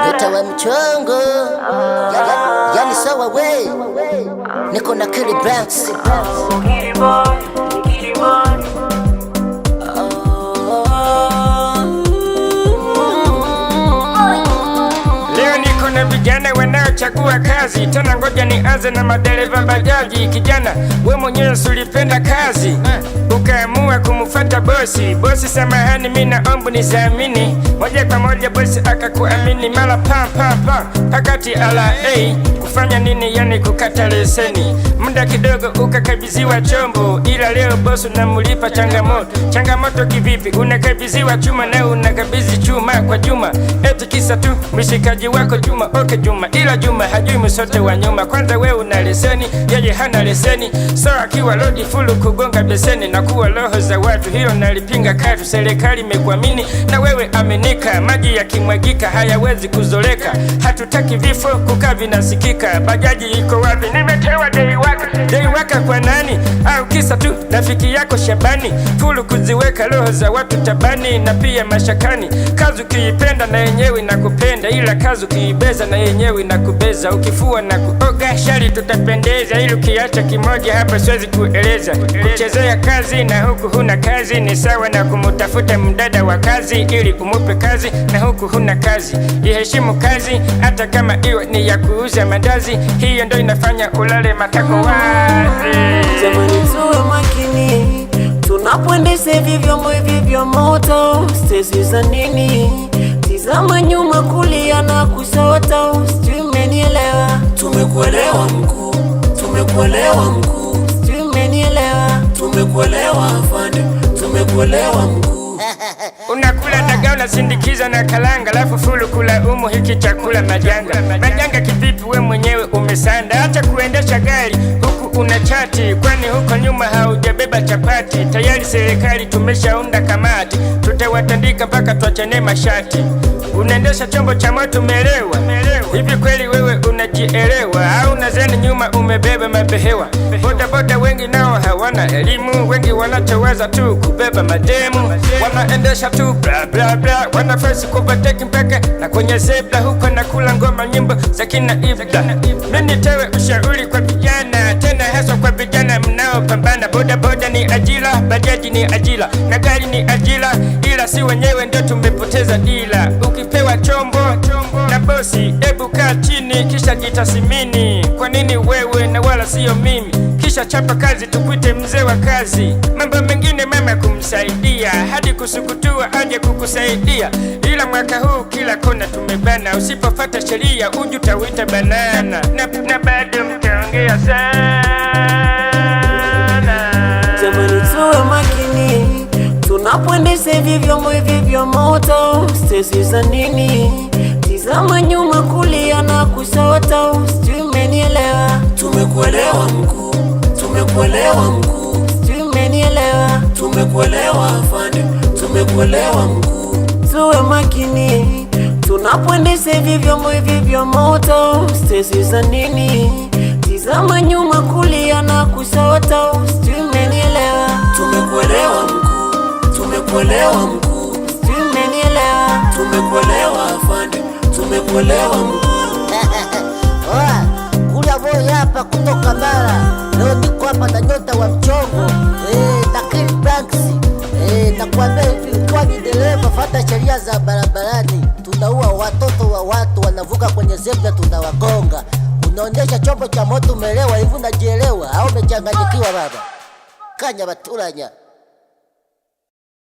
Nyota wa mchongo yani sawa we niko na Kili Banks. Leo niko na vijana wanaochagua kazi, tena ngoja nianze na madereva bajaji. Kijana we mwenyewe sulipenda kazi, ukaamua kumfuata bosi. Bosi samahani, mimi naomba nisamini. Moja kwa moja bosi akakuamini, mara pa pakati ala kufanya nini? Yani kukata leseni. Muda kidogo ukakabidhiwa chombo, ila leo bosi unamulipa changamoto. Changamoto kivipi? Unakabidhiwa chuma na unakabidhi chuma kwa Juma, eti kisa tu mshikaji wako Juma. Okay Juma, ila Juma hajui msote wa nyuma. Kwanza wewe una leseni, yeye hana leseni. So akiwa lodi fulu kugonga beseni na kuwa roho za watu, hiyo nalipinga katu. Serikali imekuamini na wewe aminika, maji yakimwagika hayawezi kuzoleka. Hatutaki vifo kukaa vinasikika. Bajaji iko wapi? Nimetewa dei waka kwa nani? Au kisa tu rafiki yako Shabani? Fulu kuziweka roho za watu tabani na pia mashakani. Kazi ukiipenda na yenyewe inakupenda, ila kazi ukiibeza na yenyewe inakubeza. Ukifua na kuoga shari tutapendeza, ili ukiacha kimoja hapa siwezi kueleza. Kuchezea kazi na huku huna kazi ni sawa na kumutafuta mdada wa kazi ili umupe kazi na huku huna kazi. Iheshimu kazi hata kama iwe ni ya kuuza mandazi, hiyo ndo inafanya ulale matako wazi. Jamani tuwe makini tunapoendesha vyombo hivi vya moto, stesi za nini? Tizama nyuma, kulia na kushoto, umenielewa? Tumekuelewa mkuu, tumekuelewa mkuu, umenielewa? Tumekuelewa afande, tumekuelewa mkuu. Unakula dagaa unasindikiza na kalanga, lafu fulu kula hiki chakula majanga. Majanga kivipi? We mwenyewe umesanda. Acha kuendesha gari huku una chati, kwani huko nyuma haujabeba chapati. Tayari serikali tumeshaunda kamati, tutawatandika mpaka tuachane mashati. Unaendesha chombo cha moto umelewa, hivi kweli wewe unajielewa? Au nadhani nyuma umebeba mabehewa? Bodaboda wengi nao hawana elimu, wengi wanachoweza tu kubeba mademu. Wanaendesha tu bla bla bla, wanafasi kubateki mpaka na kwenye zebra huko na kula ngoma nyimbo za kina Ibra. Mimi nitewe ushauri kwa vijana, tena hasa kwa vijana mnaopambana. Bodaboda ni ajira, bajaji ni ajira, na gari ni ajira, ila si wenyewe ndio tumepoteza dila. Ukipewa chombo na bosi, ebu kaa chini kisha jitasimini. Kwa nini wewe na wala sio mimi? Kisha chapa kazi tukuite mzee wa kazi. Mambo mengine mama kumsaidia, hadi kusukutua aje kukusaidia. Ila mwaka huu kila kona tumebana, usipofuata sheria uju tawita banana. Na bado mtaongea sana. Jamani tuwe makini tunapoendesha hivi vyombo hivi vya moto, stesi za nini? Tizama nyuma, kulia na kushoto, umenielewa? Tumekuelewa mkuu, tumekuelewa mkuu, umenielewa? Tumekuelewa afande, tumekuelewa mkuu. Tuwe makini tunapoendesha hivi vyombo hivi vya moto, stesi za nini? Tizama nyuma, kulia na kushoto, umenielewa? Tumekuelewa mkuu, tumekuelewa mkuu, umenielewa? Tumekuelewa afande, tumekuelewa mkuu. Kulia boy hapa kutoka Bara. Leo niko hapa na nyota wa mchongo na Kili Banks. Nakwambia hivi, kwa dereva fuata sheria za barabarani. Tunaua watoto wa watu wanavuka kwenye zebra, tunawagonga. Unaondesha chombo cha moto umelewa hivi, unajielewa au umechanganyikiwa baba? Kanya baturanya.